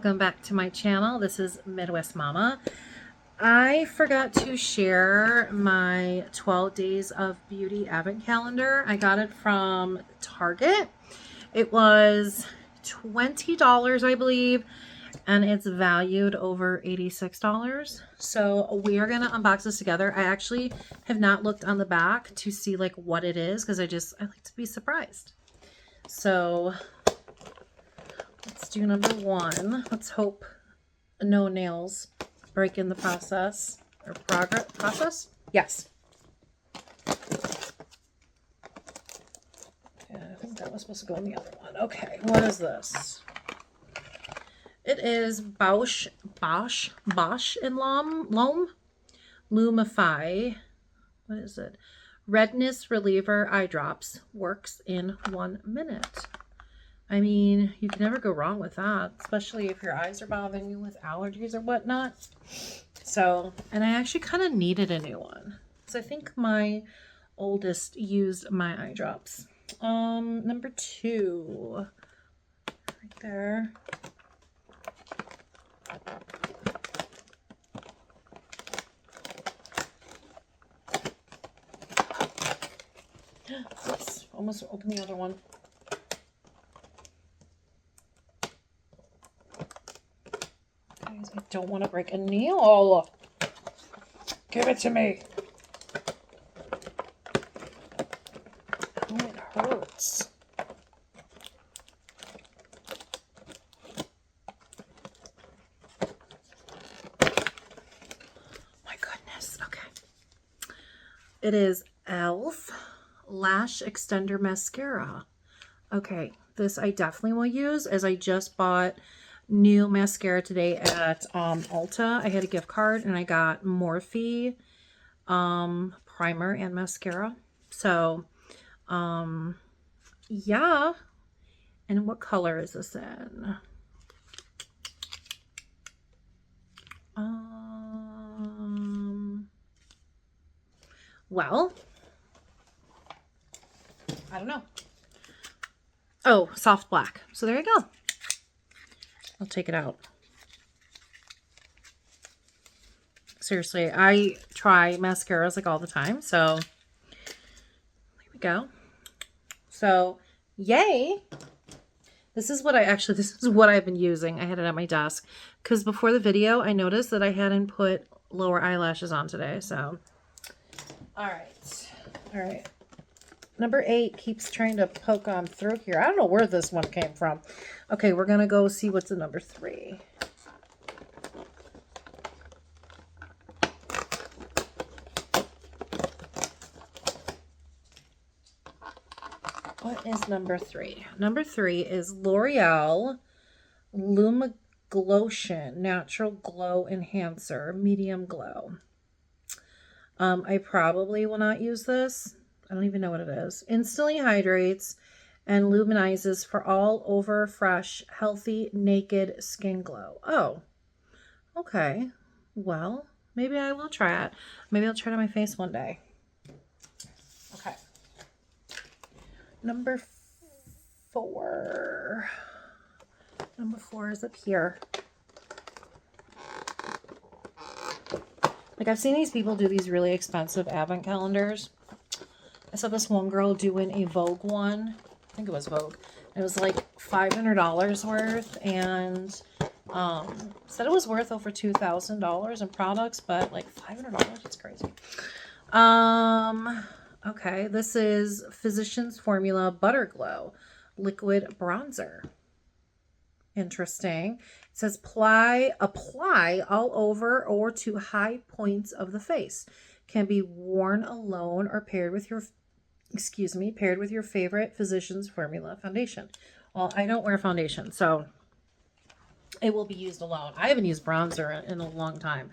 welcome back to my channel. This is Midwest Mama. I forgot to share my 12 Days of Beauty Advent Calendar. I got it from Target. It was $20, I believe, and it's valued over $86. So we are going to unbox this together. I actually have not looked on the back to see like what it is because I like to be surprised. So let's do number one. Let's hope no nails break in the process or process. Yes. Yeah, I think that was supposed to go in the other one. Okay, what is this? It is Bosch and Loam Lumify. What is it? Redness Reliever Eye Drops. Works in 1 minute. I mean, you can never go wrong with that, especially if your eyes are bothering you with allergies or whatnot. So, and I actually kind of needed a new one. So I think my oldest used my eye drops. Number two, right there. Oops, almost opened the other one. I don't want to break a nail. Give it to me. Oh, it hurts. My goodness. Okay. It is e.l.f. Lash Extender Mascara. Okay, this I definitely will use as I just bought new mascara today at Ulta. I had a gift card and I got Morphe primer and mascara. So yeah. And what color is this in? Well, I don't know. Oh, soft black. So there you go. I'll take it out. Seriously, I try mascaras like all the time. So there we go. So yay. This is what I've been using. I had it at my desk because before the video, I noticed that I hadn't put lower eyelashes on today. So, all right. Number 8 keeps trying to poke on through here. I don't know where this one came from. Okay, we're going to go see what's in number 3. What is number 3? Number 3 is L'Oreal Lumiglotion Natural Glow Enhancer Medium Glow. I probably will not use this. I don't even know what it is. Instantly hydrates and luminizes for all over fresh, healthy, naked skin glow. Oh, okay. Well, maybe I will try it. Maybe I'll try it on my face one day. Okay. Number 4. Number 4 is up here. Like, I've seen these people do these really expensive advent calendars. I saw this one girl doing a Vogue one. I think it was Vogue. It was like $500 worth, and said it was worth over $2,000 in products, but like $500, it's crazy. Okay, this is Physicians Formula Butter Glow Liquid Bronzer. Interesting. It says apply all over or to high points of the face. Can be worn alone or paired with your favorite Physicians Formula foundation. Well, I don't wear foundation, so it will be used alone. I haven't used bronzer in a long time.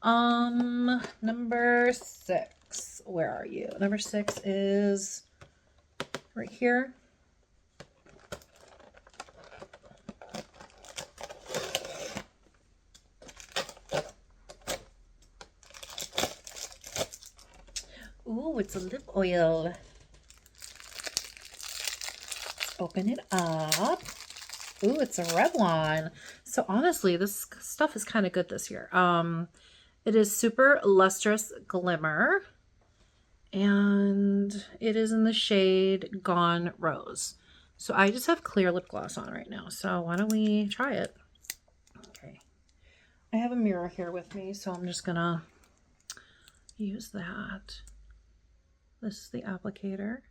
Number 6. Where are you? Number 6 is right here. Ooh, it's a lip oil. Open it up. Ooh, it's a red one. So honestly, this stuff is kind of good this year. It is Super Lustrous Glimmer, and it is in the shade Gone Rose. So I just have clear lip gloss on right now. So why don't we try it? Okay. I have a mirror here with me, so I'm just gonna use that. This is the applicator.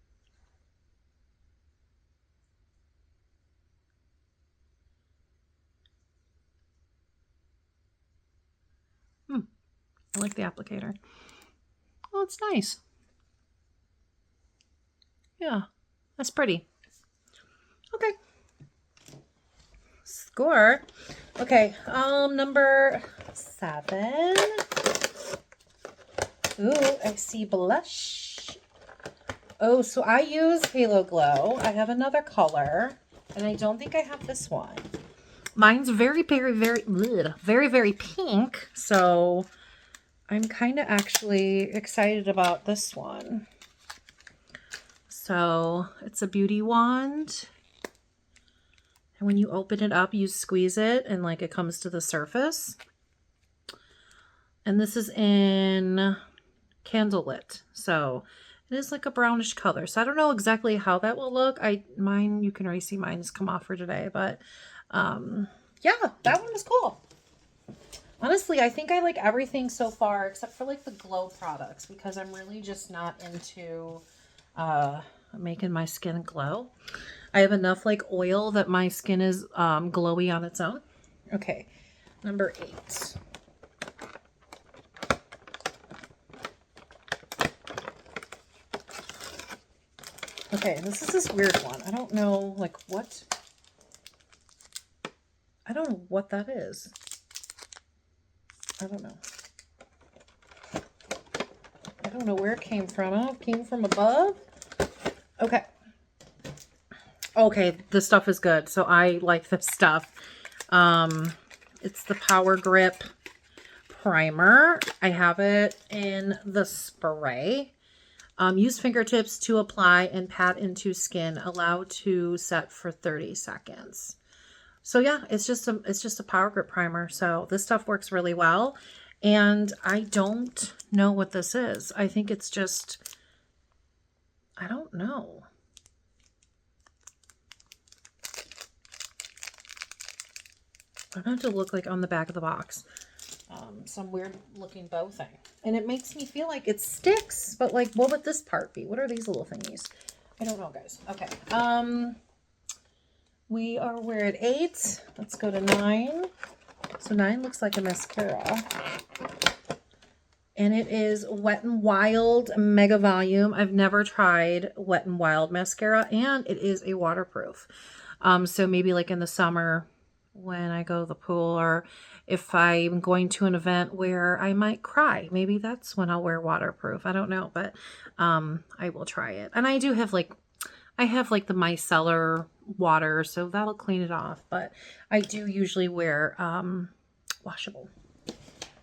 I like the applicator. Oh, it's nice. Yeah, that's pretty. Okay. Score. Okay, number 7. Ooh, I see blush. Oh, so I use Halo Glow. I have another color, and I don't think I have this one. Mine's very, very, very, very, very pink, so I'm kind of actually excited about this one. So it's a beauty wand. And when you open it up, you squeeze it and like it comes to the surface. And this is in Candlelit. So it is like a brownish color. So I don't know exactly how that will look. Mine, you can already see mine has come off for today. But yeah, that one was cool. Honestly, I think I like everything so far except for like the glow products because I'm really just not into making my skin glow. I have enough like oil that my skin is glowy on its own. Okay, number 8. Okay, this is this weird one. I don't know like what. I don't know what that is. I don't know. I don't know where it came from. I don't know if it came from above. Okay. Okay, this stuff is good. So I like this stuff. It's the Power Grip Primer. I have it in the spray. Use fingertips to apply and pat into skin. Allow to set for 30 seconds. So yeah, it's just a Power Grip Primer. So this stuff works really well. And I don't know what this is. I think it's just, I don't know. I'm going to have to look like on the back of the box. Some weird looking bow thing. And it makes me feel like it sticks, but like, what would this part be? What are these little thingies? I don't know, guys. Okay. We're at 8. Let's go to 9. So 9 looks like a mascara. And it is Wet n Wild Mega Volume. I've never tried Wet n Wild mascara, and it is a waterproof. So maybe like in the summer when I go to the pool, or if I'm going to an event where I might cry, maybe that's when I'll wear waterproof. I don't know, but I will try it. And I do have like, I have like the micellar water, so that'll clean it off. But I do usually wear washable.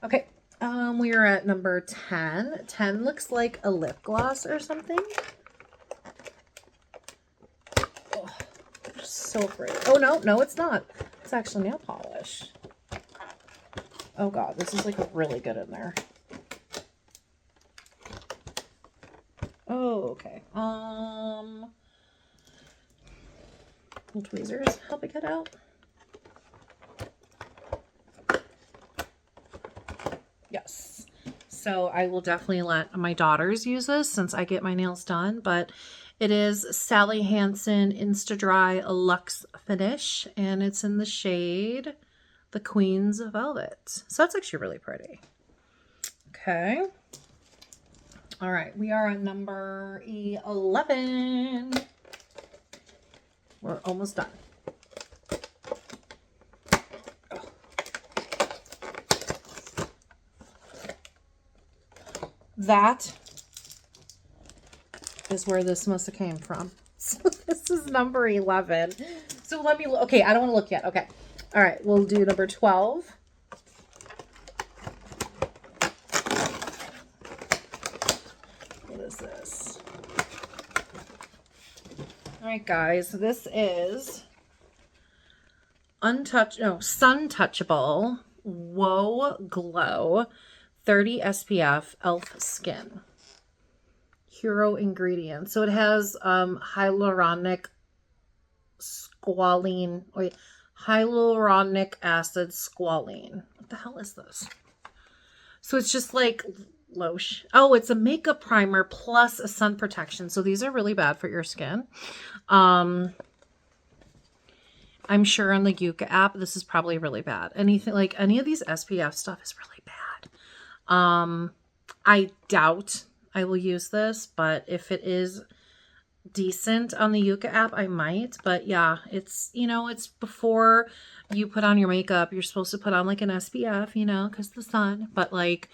Okay, we are at number 10. 10 looks like a lip gloss or something. Oh, so pretty. Oh, no, it's not. It's actually nail polish. Oh god, this is like really good in there. Oh, okay. Tweezers help it get out. Yes. So I will definitely let my daughters use this since I get my nails done, but it is Sally Hansen Insta-Dry Luxe Finish, and it's in the shade The Queen's Velvet. So that's actually really pretty. Okay. All right, we are on number 11. We're almost done. That is where this must have came from. So this is number 11. So let me, okay, I don't want to look yet. Okay. All right, we'll do number 12. What is this? All right, guys, this is Sun Touchable Whoa Glow 30 SPF Elf Skin. Hero ingredients. So it has hyaluronic acid squalene. What the hell is this? So it's just like lotion. Oh, it's a makeup primer plus a sun protection. So these are really bad for your skin. I'm sure on the Yuka app, this is probably really bad. Anything like any of these SPF stuff is really bad. I doubt I will use this, but if it is decent on the Yuka app, I might. But yeah, it's, you know, it's before you put on your makeup, you're supposed to put on like an SPF, you know, because the sun. But like,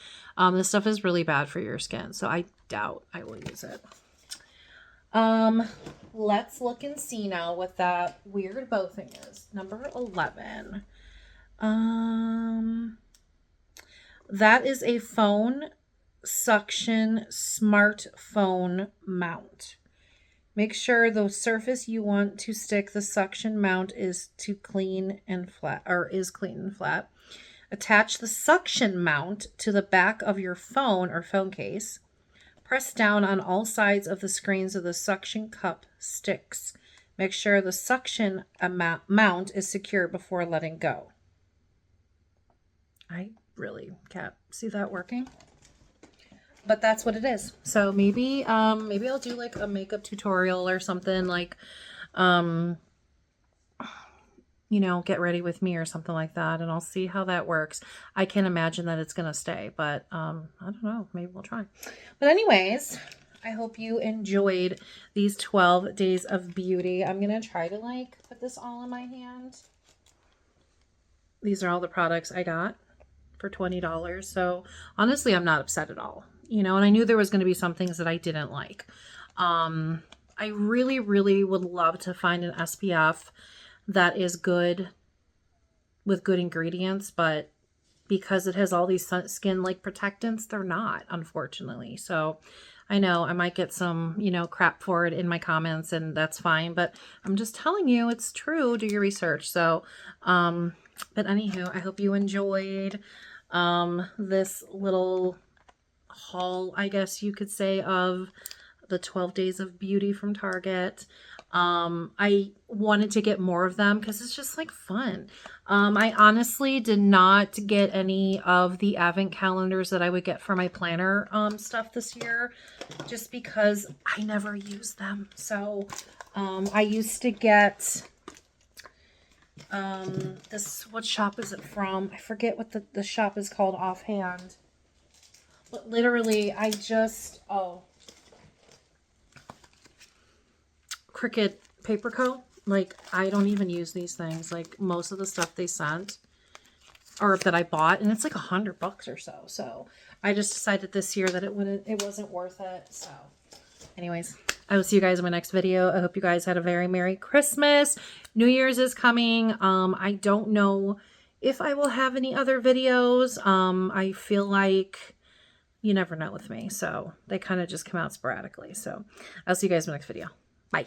this stuff is really bad for your skin, so I doubt I will use it. Let's look and see now what that weird bow thing is. Number 11. That is a phone suction smartphone mount. Make sure the surface you want to stick the suction mount is clean and flat. Attach the suction mount to the back of your phone or phone case. Press down on all sides of the screens of the suction cup sticks. Make sure the suction mount is secure before letting go. I really can't see that working, but that's what it is. So maybe I'll do like a makeup tutorial or something, like you know, get ready with me or something like that, and I'll see how that works. I can imagine that it's gonna stay, but I don't know, maybe we'll try. But anyways, I hope you enjoyed these 12 days of beauty. I'm gonna try to like put this all in my hand. These are all the products I got for $20. So honestly, I'm not upset at all, you know, and I knew there was going to be some things that I didn't like. I really, really would love to find an SPF that is good with good ingredients, but because it has all these skin like protectants, they're not, unfortunately. So I know I might get some, you know, crap for it in my comments, and that's fine, but I'm just telling you it's true. Do your research. So, but anywho, I hope you enjoyed this little haul, I guess you could say, of the 12 days of beauty from Target. I wanted to get more of them because it's just like fun. I honestly did not get any of the advent calendars that I would get for my planner stuff this year, just because I never use them. So I used to get this, what shop is it from? I forget what the shop is called offhand. But literally, I just, Cricut Paper Co. Like, I don't even use these things. Like, most of the stuff they sent, or that I bought, and it's like $100 or so. So I just decided this year that it wasn't worth it. So anyways, I will see you guys in my next video. I hope you guys had a very Merry Christmas. New Year's is coming. I don't know if I will have any other videos. I feel like you never know with me. So they kind of just come out sporadically. So I'll see you guys in my next video. Bye.